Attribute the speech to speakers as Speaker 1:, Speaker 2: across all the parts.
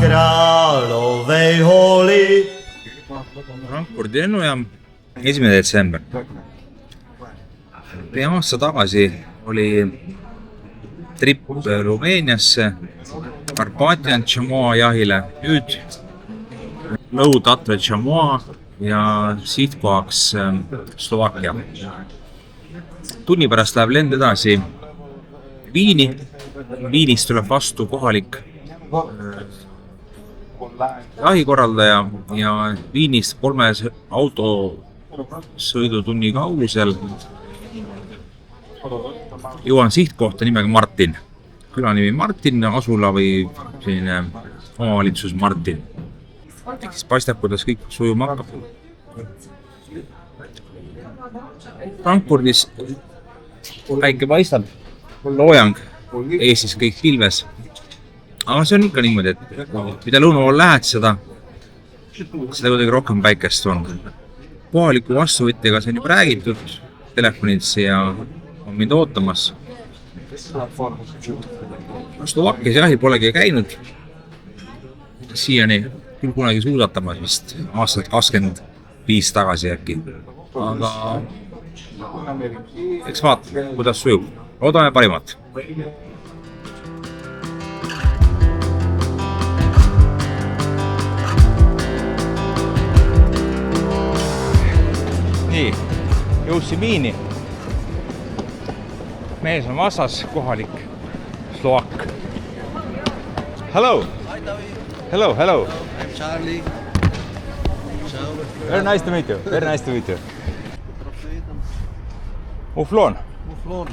Speaker 1: královej holy.
Speaker 2: Frankfurdi lennujaam, 1. detsember. Pea aasta tagasi oli trip Rumeeniasse, Karpatian Chamois jahile, nüüd Lõu-Tatra Chamois ja sihtkohaks Slovakkia. Tunni pärast läheb lend edasi Viini. Viinist tuleb vastu kohalik jahikorraldaja ja Viinist 3 autosõidutunni kaugusel jõuan sihtkohta nimega Martin. Külanimi Martin, asula või selline omavalitsus Martin. Siis paistab, kuidas kõik sujuma hakkab. Frankfurdis päike paistab, loojang, Eestis kõik pilves. Aga see on ikka niimoodi, et mida lõuna pool lähed, seda kuidagi rohkem päikest on. Kohaliku vastuvõtjaga see on juba räägitud telefonitsi ja on mind ootamas. Slovakkias jahil polegi käinud siiani, küll kunagi suusatamas vist aastat 25 tagasi äkki. Aga eks vaatame, kuidas sujub. Loodame parimat. Nii, jõudsin Viini. Mees on vastas, kohalik Slovak. Hello. Hello, hello.
Speaker 3: I'm Charlie.
Speaker 2: Very nice to meet you. Very nice to meet you. Muflon.
Speaker 3: Muflon.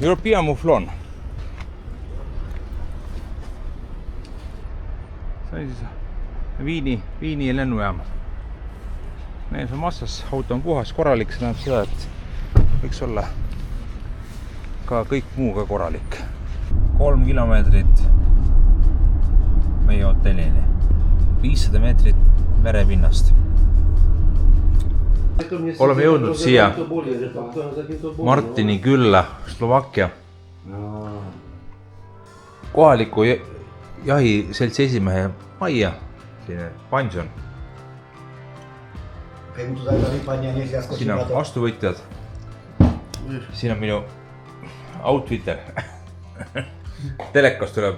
Speaker 2: European muflon. See on siis Viini lennujaam. Mees on massas, auto on puhas, korralik, see näeb seda, et võiks olla ka kõik muuga korralik. 3 kilomeetrit meie hotellini, 500 meetrit merepinnast. Oleme jõudnud siia Martini külla, Slovakkia. Kohaliku jahiseltsi esimehe majja, selline pension. Siin on vastuvõtjad. Siin on minu outfitter. Telekas tuleb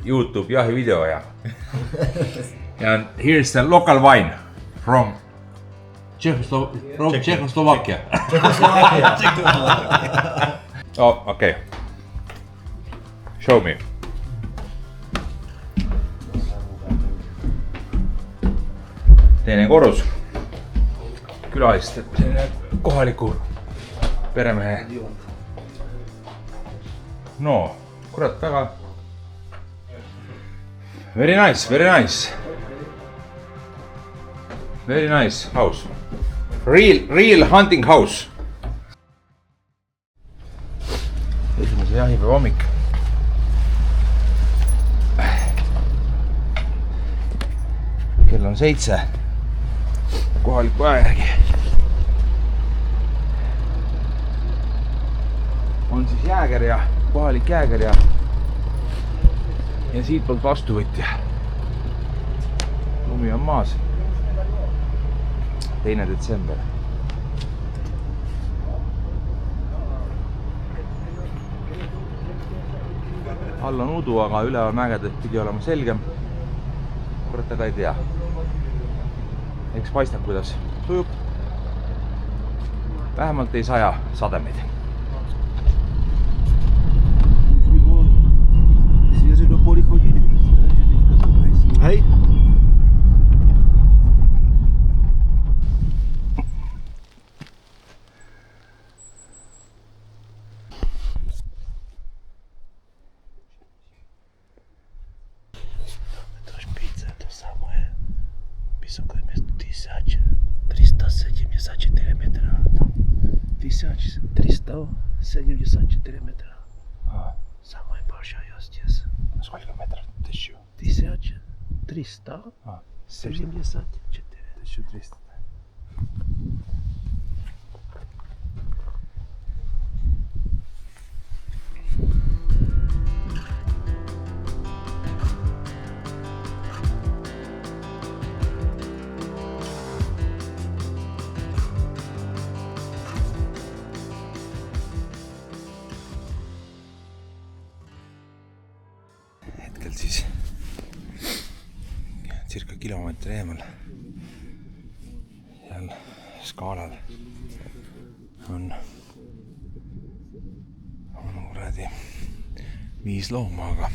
Speaker 2: YouTube jahivideo ja here's the local wine from Czechoslovakia. Oh, okay. Show me. Teine korrus. Külalist, selline kohaliku peremehe. No, kurat, väga. Very nice, very nice. Very nice house. Real hunting house. Esimese jahipäeva hommik. Kell on 7. Kohaliku aja järgi. On siis jääger ja kohalik jääger ja siit poolt vastuvõtja. Lumi on maas. 2. detsember. All on udu, aga üleval mägedest pidi olema selgem. Kurat, aga ei tea. Eks paistab, kuidas sujub. Vähemalt ei saja sademeid. Hei.
Speaker 3: Высокое место 1374 метра. 1374 метра. Самая большая здесь.
Speaker 2: Сколько метров?
Speaker 3: 1374.
Speaker 2: 1300. kuskil siis circa kilomeetri eemal seal skaalal on kuradi 5 looma, aga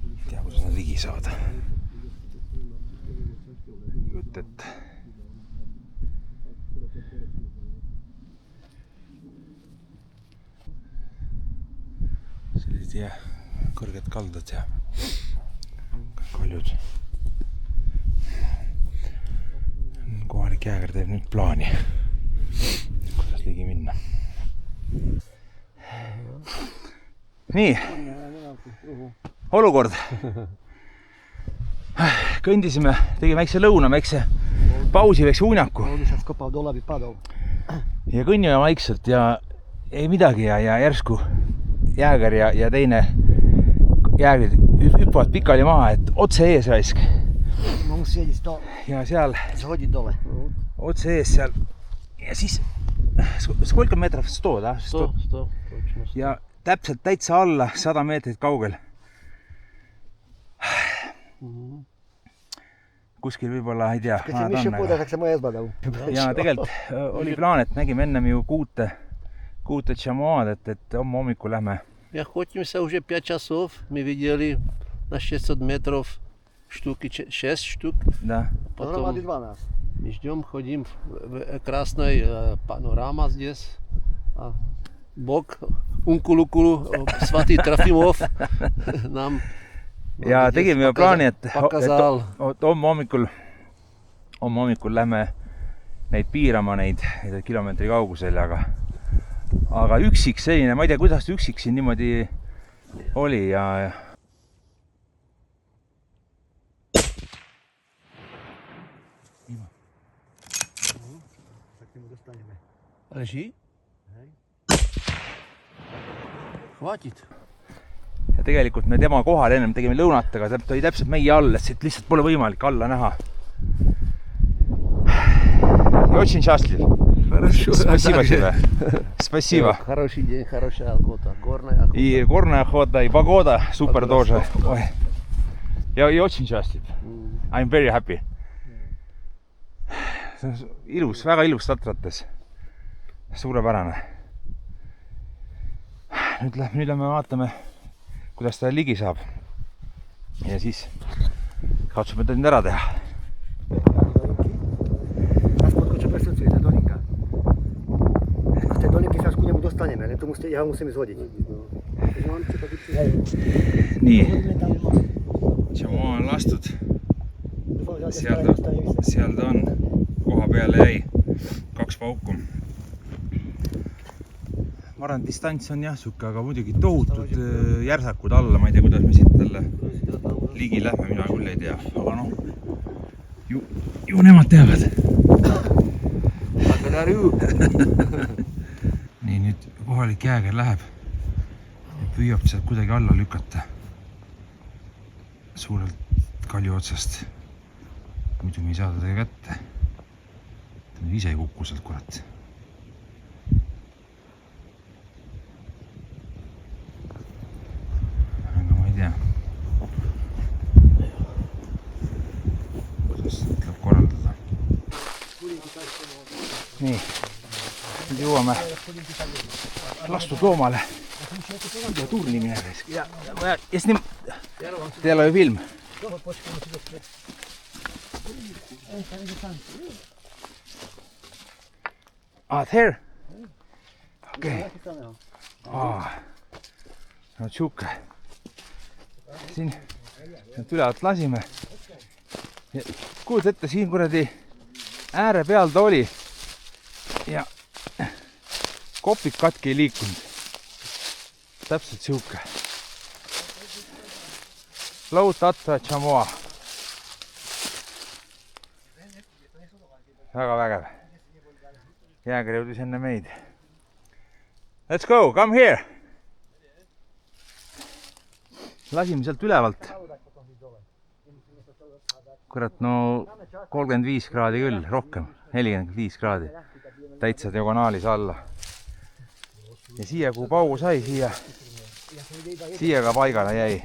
Speaker 2: ei tea, kuidas nad ligi saada. Kujuta ette. Sellised kõrged kaldad ja kaljud. Kohalik jääger teeb nüüd plaani, kuidas ligi minna. Nii, olukord. Kõndisime, tegime väikse lõuna, väikse pausi, väikse uunjaku. Ja kõnnime vaikselt ja ei midagi ja järsku jääger ja teine jäägrid hüppavad pikali maha, et otse ees raisk. Ja seal otse ees seal ja siis сколько metrov 100, da?
Speaker 3: 100.
Speaker 2: Ja täpselt täitsa alla 100 meetrit kaugel. Kuskil võib-olla, ei tea. Ja tegelikult oli plaan, et nägime ennem ju kuute Chamoad, et hommikul lähme.
Speaker 3: И охотимся уже 5 часов. Мы видели на 600 метров штуки, 6 штук.
Speaker 2: Да.
Speaker 3: Потом ждем, ходим в красной панорама здесь. Бог, Ункулукулу, Святый Трофимов нам
Speaker 2: ja tegime ju plaani, et homme hommikul lähme neid piirama, neid kilomeetri kaugusel, aga üksik selline, ma ei tea, kuidas üksik siin niimoodi oli ja
Speaker 3: Лежи. Хватит.
Speaker 2: Ja tegelikult me tema kohal ennem tegime lõunat, aga ta oli täpselt meie all, et siit lihtsalt pole võimalik alla näha. Ja очень счастлив. Спасибо тебе. Спасибо.
Speaker 3: Хороший день, хорошая охота. Горная охота.
Speaker 2: И горная охота, и погода супер тоже. Ой. Ja очень счастлив. I'm very happy. Ilus, väga ilus tatrates. Suurepärane. Nüüd lähme vaatame, kuidas ta ligi saab. Ja siis katsume ta nüüd ära teha. Nii. Chamois on lastud. Seal ta on. Koha peale jäi 2 pauku. Ma arvan, distants on jah suke, aga muidugi tohutud järsakud alla. Ma ei tea, kuidas me siit talle ligi lähme, mina küll ei tea. Aga noh, ju nemad teavad. Nii, nüüd kohalik jääger läheb ja püüab sealt kuidagi alla lükata suurelt kalju otsast. Muidu me ei saa teda kätte. Ta ise ei kukku sealt, kurat. Aga ma ei tea, kuidas tuleb korraldada. Nii, nüüd jõuame lastud loomale ja turni minema. Ja s nim teil on film. There? Okei. No tšuke. Siin ülevalt lasime. Kuuled ette, siin kuradi ääre peal ta oli. Ja kopik katki ei liikunud. Täpselt tšuke. Low Tatra Chamois. Väga vägev. Jääger jõudis enne meid. Let's go, come here! Lasime sealt ülevalt. Kurat, no 35 kraadi küll, rohkem. 45 kraadi. Täitsa diagonaalis alla. Ja siia, kuhu paugu sai, siia Siia ka paigale jäi.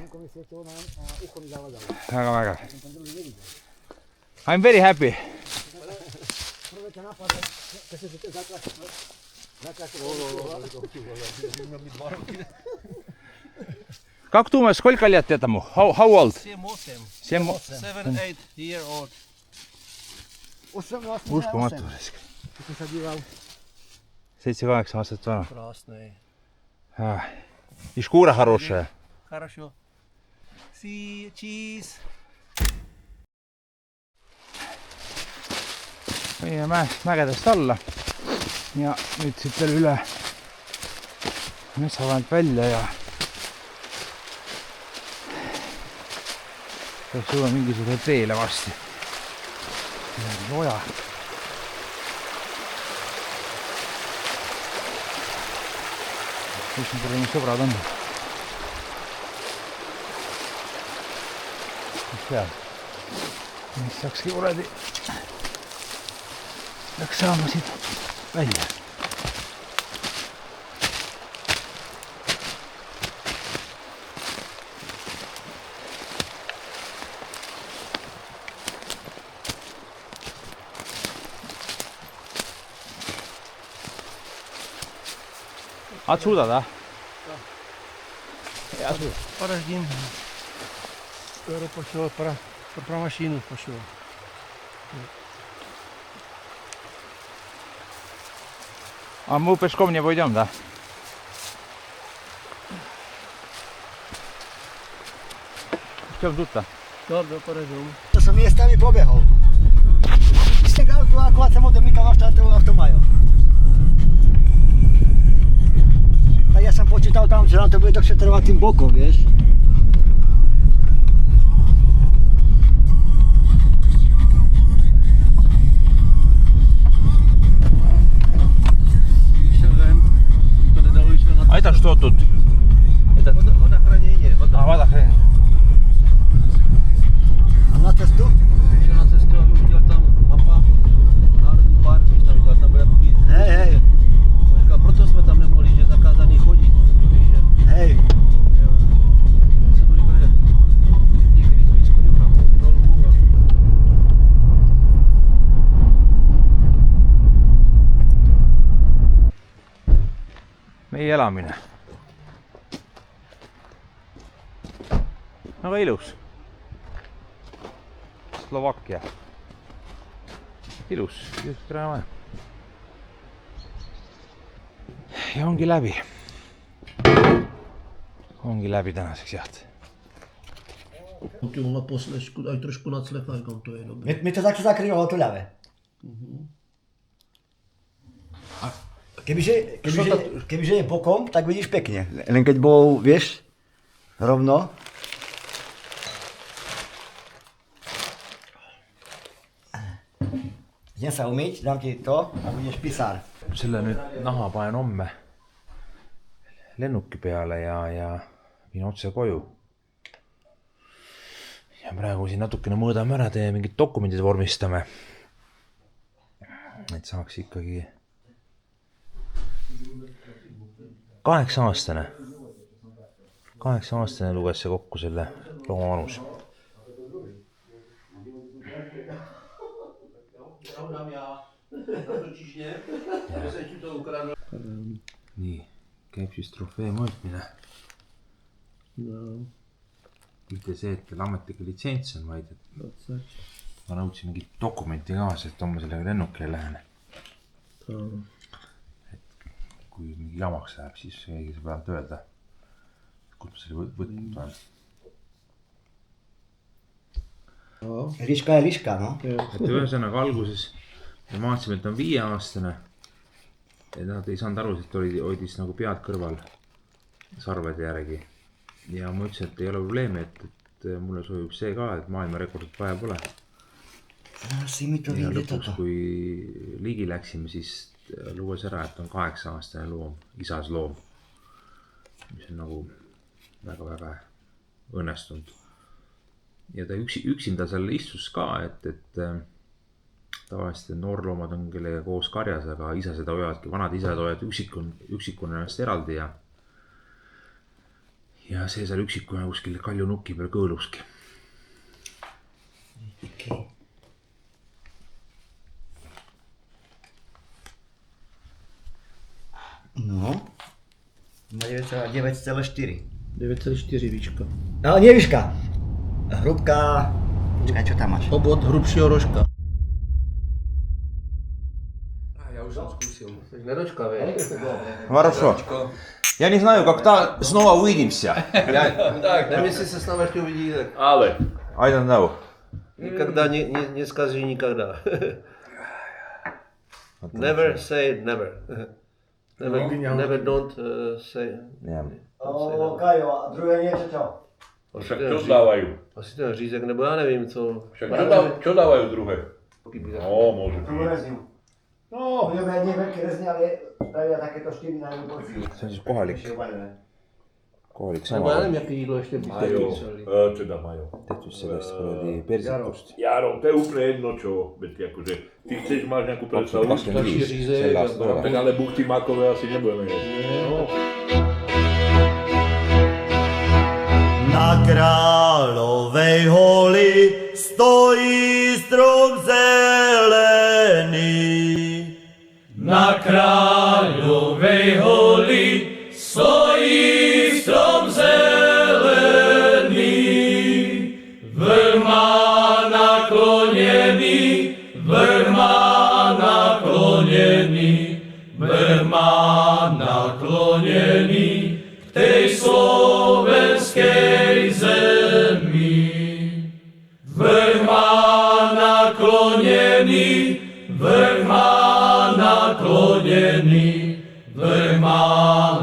Speaker 2: Väga vägev. I'm very happy. Как думаешь, сколько лет этому? How old?
Speaker 3: 7-8-year-old.
Speaker 2: Uskumatu. 7-8 aastat vana.
Speaker 3: Красный.
Speaker 2: И шкура хорошая.
Speaker 3: Хорошо. See, cheese.
Speaker 2: Meie mägedest alla. Ja nüüd siit veel üle metsavahelt välja ja peaks jõua mingisuguse teele vasti. Oja. Kus nüüd pole sõbrad on? Mis seal? Mis saakski kuradi läks saama siit välja. Отсюда, да? Отсюда.
Speaker 3: Подожди. Скоро пошел, про машину пошел.
Speaker 2: А мы пешком не пойдем, да? Пойдем тут-то.
Speaker 3: Добре, перейдемо.
Speaker 4: To som miestami pobehol. Ściągałem tu akurat samochodnika automaju. Tak ja som počítal tam, že nám to bude dlhšie trvať tým bokom, vieš.
Speaker 2: А это что тут? Это
Speaker 3: Водохранение.
Speaker 2: водохранение.
Speaker 4: A na cestu?
Speaker 3: Еще на цесту я видел там мапа, Národní park, tam viděl, tam bude takový.
Speaker 4: Hej.
Speaker 3: Proto jsme tam nemohli, že zakázaný chodit.
Speaker 4: Hej.
Speaker 3: Jsem říkal, že někdy vyskočím na kontrolu a
Speaker 2: Meie elamine. Aga ilus. Slovakkia. Ilus. Just praegu. Ja ongi läbi. Ongi läbi tänaseks jaht.
Speaker 3: Mulla posle, aj trošku nad slepákom, to je dobré.
Speaker 4: My to taky zakrylo tu ľave. Kebyže je bokom, tak vidíš pekne. Len keď bol, vieš, rovno. Idem sa umyť, dám ti to a budeš pisár.
Speaker 2: Selle nüüd naha panen homme lennuki peale ja viin otse koju. Ja praegu siin natukene mõõdame ära, teeme mingid dokumendid vormistame. Et saaks ikkagi 8-aastane. 8-aastane luges see kokku selle looma vanus. Nii, käib siis trofee mõõtmine. Mitte see, et teil ametlikke litsents on, vaid et ma nõudsin mingit dokumenti kaasa, et ma sellega lennukile lähen. Et kui mingi jamaks läheb, siis keegi saab vähemalt öelda, kus ma selle võtnud olen.
Speaker 4: Riška ja riška, no.
Speaker 2: Et ühesõnaga alguses me maatsime, et on 5-aastane. Et nad ei saanud aru, et hoidis nagu pead kõrval sarvede järgi. Ja ma ütlesin, et ei ole probleemi, et mulle sobib see ka, et maailmarekordit vaja pole. Ja lõpuks, kui ligi läksime, siis luges ära, et on 8-aastane loom, isas loom. Mis on nagu väga-väga õnnestunud. Ja ta üksinda seal istus ka, et tavaliselt noorloomad on kellega koos karjas, aga isased hoiavadki, vanad isad hoiavad üksikuna ennast eraldi ja ja see seal üksikuna kuskil kaljunuki peal kõõluski.
Speaker 4: No. Na 9,4.
Speaker 3: 9,4 výška.
Speaker 4: No, nie výška. Hrubka. Čakaj, čo tam máš?
Speaker 3: Obod hrubšího rožka. Ja už som skúsil. Nedočkavé.
Speaker 2: Хорошо. Я не знаю, как снова увидимся.
Speaker 3: Neviem, jestli se s námi ještě uvidí.
Speaker 1: Ale.
Speaker 2: I don't know.
Speaker 3: Никогда не скажи никогда. Never say never. Never don't say.
Speaker 4: O, Kajo, a druhé niečo čo?
Speaker 1: Však čo dávajú?
Speaker 3: Asi ten řízek, nebo já nevím, co.
Speaker 1: Však čo dávajú druhé? No, môže
Speaker 4: Tú
Speaker 1: byť.
Speaker 4: rezňu. No. Budeme nie veľké rezne, ale spravia takéto 4 na jednu porciu.
Speaker 2: See on siis kohalik
Speaker 3: Nebo já
Speaker 2: sama
Speaker 3: nevím, jaké jídlo ještě by
Speaker 1: Majú, teda majú.
Speaker 2: tehtud sellest kuradi persikust.
Speaker 1: Jaro, to je úplne jedno čo, veď akože, ty chceš, máš nejakú predstavu?
Speaker 2: 25 sel aastal
Speaker 1: Tak ale buchty mákové asi nebudeme jesť.
Speaker 5: Na Královej holi stojí strom zelený. Na Kráľovej holi stojí strom zelený. Vrch má naklonený, vrch má naklonený, vrch má naklonený k tej slovenskej zemi. Vrch má naklonený, vrch má naklonený, vrch má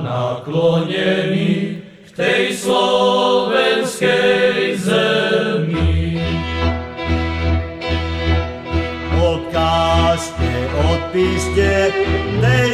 Speaker 5: naklonený k tej slovenskej zemi. Odkážte, odpíšte tej